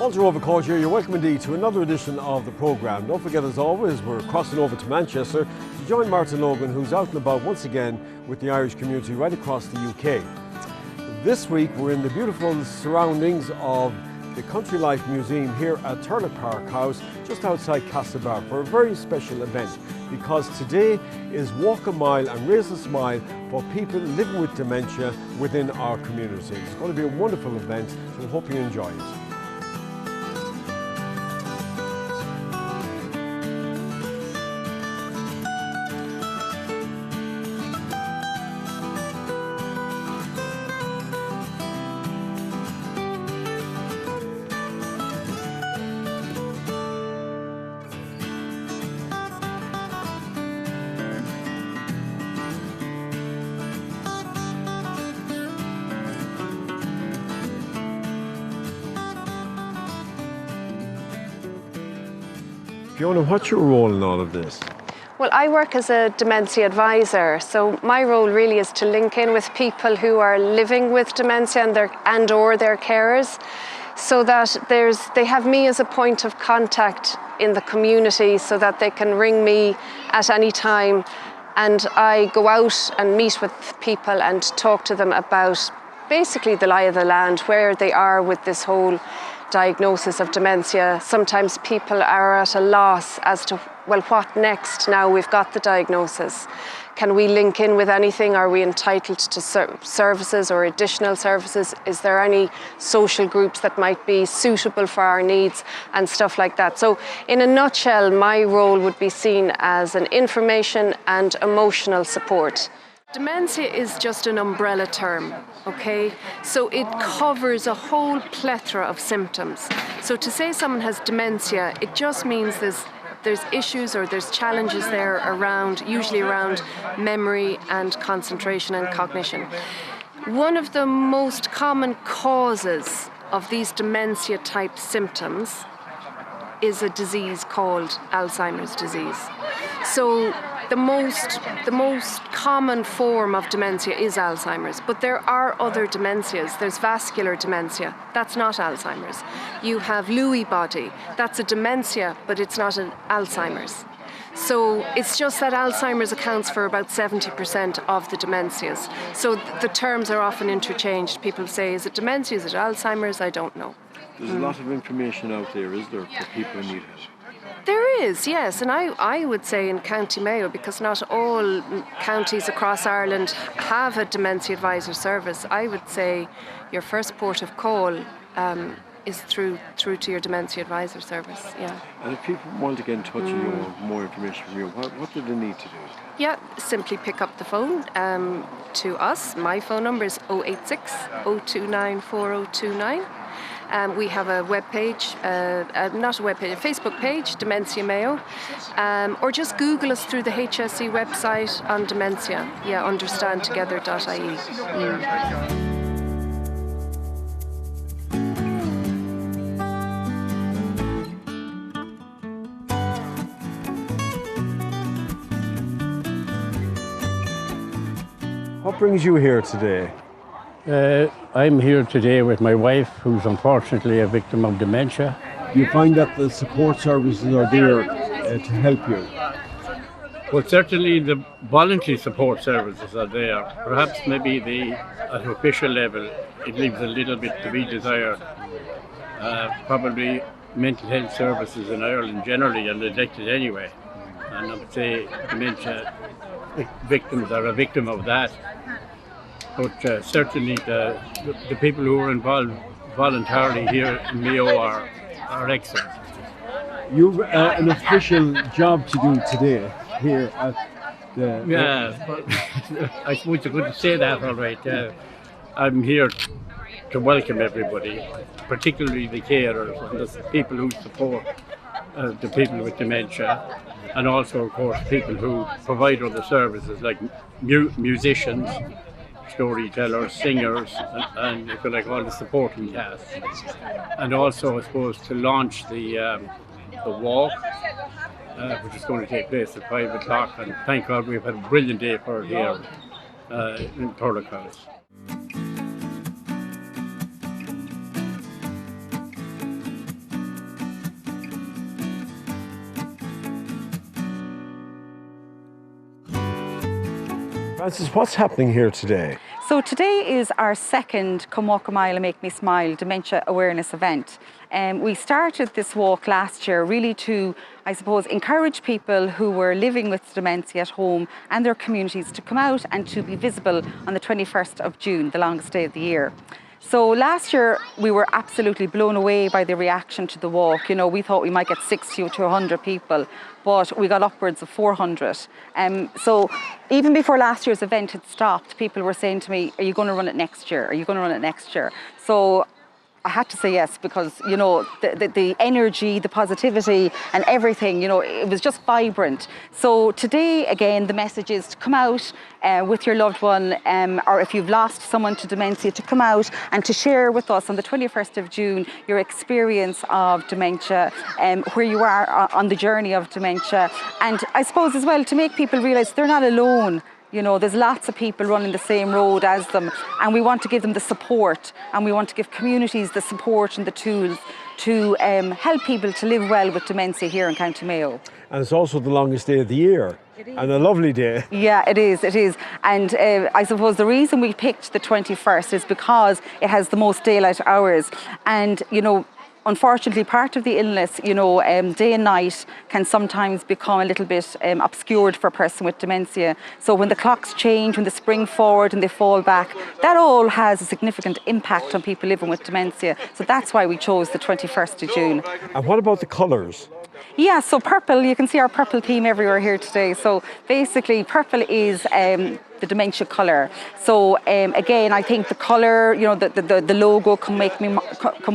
Walter Overcourt here. You're welcome indeed to another edition of the programme. Don't forget, as always, we're crossing over to Manchester to join Martin Logan, who's out and about once again with the Irish community right across the UK. This week we're in the beautiful surroundings of the Country Life Museum here at Turlough Park House, just outside Castlebar, for a very special event, because today is Walk a Mile and Raise a Smile for people living with dementia within our community. It's going to be a wonderful event, so I hope you enjoy it. Fiona, what's your role in all of this? Well, I work as a dementia advisor, so my role really is to link in with people who are living with dementia and/or their carers, so that they have me as a point of contact in the community, so that they can ring me at any time, and I go out and meet with people and talk to them about basically the lie of the land, where they are with this whole diagnosis of dementia. Sometimes people are at a loss as to, well, what next now we've got the diagnosis? Can we link in with anything? Are we entitled to services or additional services? Is there any social groups that might be suitable for our needs and stuff like that? So in a nutshell, my role would be seen as an information and emotional support. Dementia is just an umbrella term, okay? So it covers a whole plethora of symptoms. So to say someone has dementia, it just means there's issues or there's challenges there usually around memory and concentration and cognition. One of the most common causes of these dementia type symptoms is a disease called Alzheimer's disease. So the most common form of dementia is Alzheimer's, but there are other dementias. There's vascular dementia, that's not Alzheimer's. You have Lewy body, that's a dementia, but it's not an Alzheimer's. So it's just that Alzheimer's accounts for about 70% of the dementias. So the terms are often interchanged. People say, is it dementia, is it Alzheimer's? I don't know. There's a lot of information out there, is there, for people who need it? There is, yes, and I would say in County Mayo, because not all counties across Ireland have a dementia advisor service, I would say your first port of call is through to your dementia advisor service, yeah. And if people want to get in touch with you or more information from you, what do they need to do? Yeah, simply pick up the phone to us. My phone number is 086 029 4029. We have a webpage, a Facebook page, Dementia Mayo, or just Google us through the HSE website on dementia. Yeah, understandtogether.ie. What brings you here today? I'm here today with my wife, who's unfortunately a victim of dementia. You find that the support services are there to help you? Well, certainly the voluntary support services are there. Perhaps maybe at an official level, it leaves a little bit to be desired. Probably mental health services in Ireland generally are neglected anyway. And I would say dementia victims are a victim of that. But certainly the people who are involved voluntarily here in Mayo are excellent. You've an official job to do today here at the... Yeah, well, I suppose you couldn't say that all right. I'm here to welcome everybody, particularly the carers and the people who support the people with dementia, and also, of course, people who provide other services like musicians, storytellers, singers, and if you like, all the supporting cast. And also, I suppose, to launch the walk, which is going to take place at 5 o'clock. And thank God we've had a brilliant day for it here in Turlough House. Francis, what's happening here today? So today is our second Come Walk a Mile and Make Me Smile Dementia Awareness event. We started this walk last year really to, I suppose, encourage people who were living with dementia at home and their communities to come out and to be visible on the 21st of June, the longest day of the year. So last year we were absolutely blown away by the reaction to the walk. You know, we thought we might get 60 to 100 people, but we got upwards of 400. So even before last year's event had stopped, people were saying to me, are you going to run it next year? Are you going to run it next year? So I had to say yes, because, you know, the energy, the positivity and everything, you know, it was just vibrant. So today, again, the message is to come out with your loved one, or if you've lost someone to dementia, to come out and to share with us on the 21st of June your experience of dementia, where you are on the journey of dementia. And I suppose as well to make people realise they're not alone. You know, there's lots of people running the same road as them, and we want to give them the support, and we want to give communities the support and the tools to help people to live well with dementia here in County Mayo. And it's also the longest day of the year. And a lovely day. Yeah, it is. And I suppose the reason we picked the 21st is because it has the most daylight hours. And, you know, unfortunately, part of the illness, you know, day and night can sometimes become a little bit obscured for a person with dementia. So when the clocks change, when they spring forward and they fall back, that all has a significant impact on people living with dementia. So that's why we chose the 21st of June. And what about the colours? Yeah, so purple, you can see our purple theme everywhere here today. So basically purple is the dementia colour. So again, I think the colour, you know, the logo, come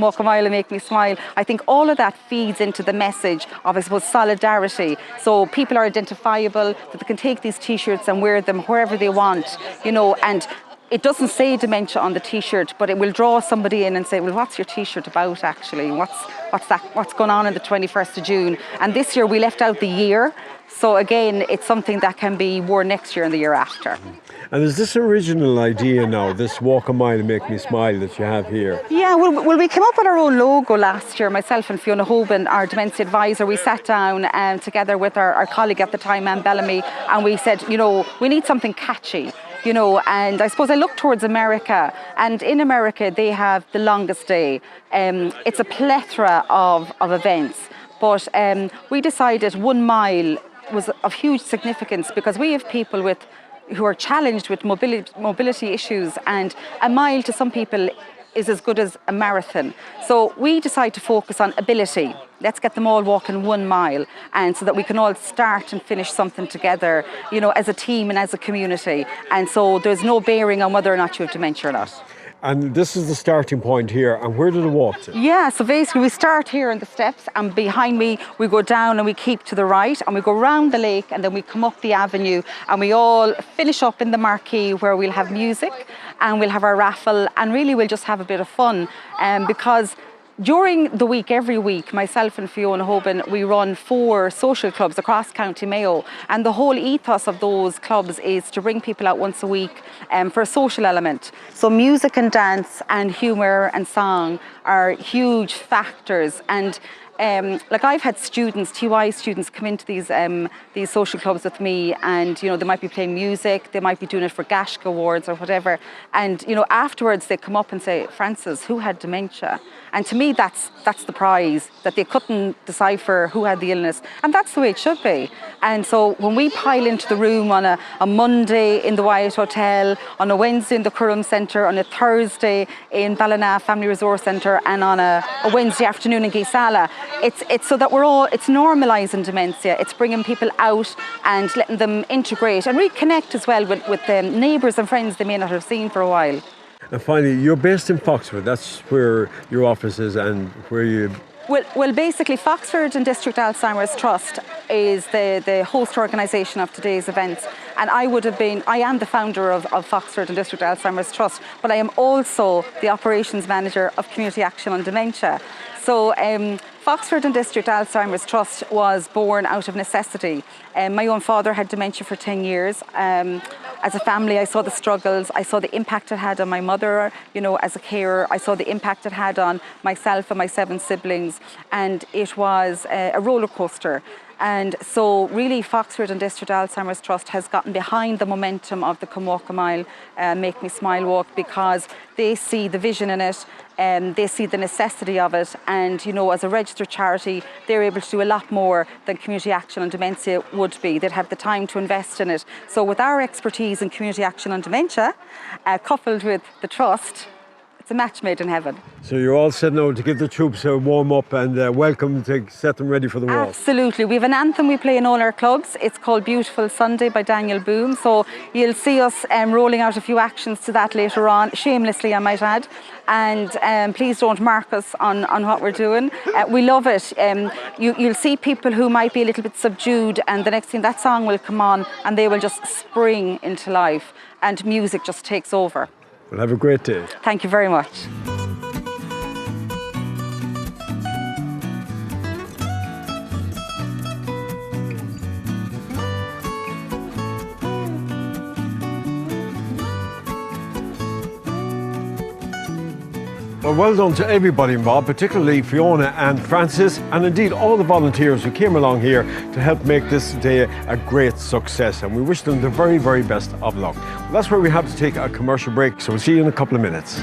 walk a mile and make me smile. I think all of that feeds into the message of, I suppose, solidarity. So people are identifiable, that they can take these T-shirts and wear them wherever they want, you know, and it doesn't say dementia on the T-shirt, but it will draw somebody in and say, well, what's your T-shirt about actually? What's going on the 21st of June? And this year we left out the year. So again, it's something that can be worn next year and the year after. And is this original idea now, this Walk a Mile and Make Me Smile that you have here? Yeah, well, we came up with our own logo last year. Myself and Fiona Hoban, our dementia advisor, we sat down together with our colleague at the time, Anne Bellamy, and we said, you know, we need something catchy. You know, and I suppose I look towards America, and in America they have the longest day. It's a plethora of events, but we decided 1 mile was of huge significance because we have people who are challenged with mobility issues, and a mile to some people is as good as a marathon. So we decide to focus on ability. Let's get them all walking 1 mile, and so that we can all start and finish something together, you know, as a team and as a community. And so there's no bearing on whether or not you have dementia or not. And this is the starting point here. And where do they walk to? Yeah, so basically we start here on the steps, and behind me we go down and we keep to the right, and we go round the lake, and then we come up the avenue, and we all finish up in the marquee where we'll have music and we'll have our raffle, and really we'll just have a bit of fun because during the week, every week, myself and Fiona Hoban, we run 4 social clubs across County Mayo, and the whole ethos of those clubs is to bring people out once a week for a social element. So music and dance and humour and song are huge factors, and like I've had students, TY students, come into these social clubs with me, and you know, they might be playing music, they might be doing it for Gashka Awards or whatever, and you know, afterwards they come up and say, Francis, who had dementia? And to me, that's the prize, that they couldn't decipher who had the illness, and that's the way it should be. And so when we pile into the room on a Monday in the Wyatt Hotel, on a Wednesday in the Curram Centre, on a Thursday in Ballina Family Resource Centre, and on a Wednesday afternoon in Gaysala, it's so that it's normalising dementia. It's bringing people out and letting them integrate and reconnect as well with neighbours and friends they may not have seen for a while. And finally, you're based in Foxford. That's where your office is and where you... Well, basically, Foxford and District Alzheimer's Trust is the host organisation of today's events. And I am the founder of Foxford and District Alzheimer's Trust, but I am also the operations manager of Community Action on Dementia. So Foxford and District Alzheimer's Trust was born out of necessity. My own father had dementia for 10 years. As a family, I saw the struggles, I saw the impact it had on my mother, you know, as a carer. I saw the impact it had on myself and my 7 siblings, and it was a roller coaster. And so really Foxford and District Alzheimer's Trust has gotten behind the momentum of the Come Walk a Mile, Make Me Smile walk, because they see the vision in it, and they see the necessity of it, and you know, as a registered charity they're able to do a lot more than Community Action on Dementia would be. They'd have the time to invest in it. So with our expertise in Community Action on Dementia, coupled with the Trust, it's a match made in heaven. So you're all set now to give the troops a warm up and welcome to set them ready for the walk. Absolutely. We have an anthem we play in all our clubs. It's called Beautiful Sunday by Daniel Boone. So you'll see us rolling out a few actions to that later on, shamelessly I might add. And please don't mark us on what we're doing. We love it. You'll see people who might be a little bit subdued, and the next thing that song will come on and they will just spring into life, and music just takes over. Well, have a great day. Thank you very much. Well done to everybody involved, particularly Fiona and Francis, and indeed all the volunteers who came along here to help make this day a great success, and we wish them the very, very best of luck. Well, that's where we have to take a commercial break, so we'll see you in a couple of minutes.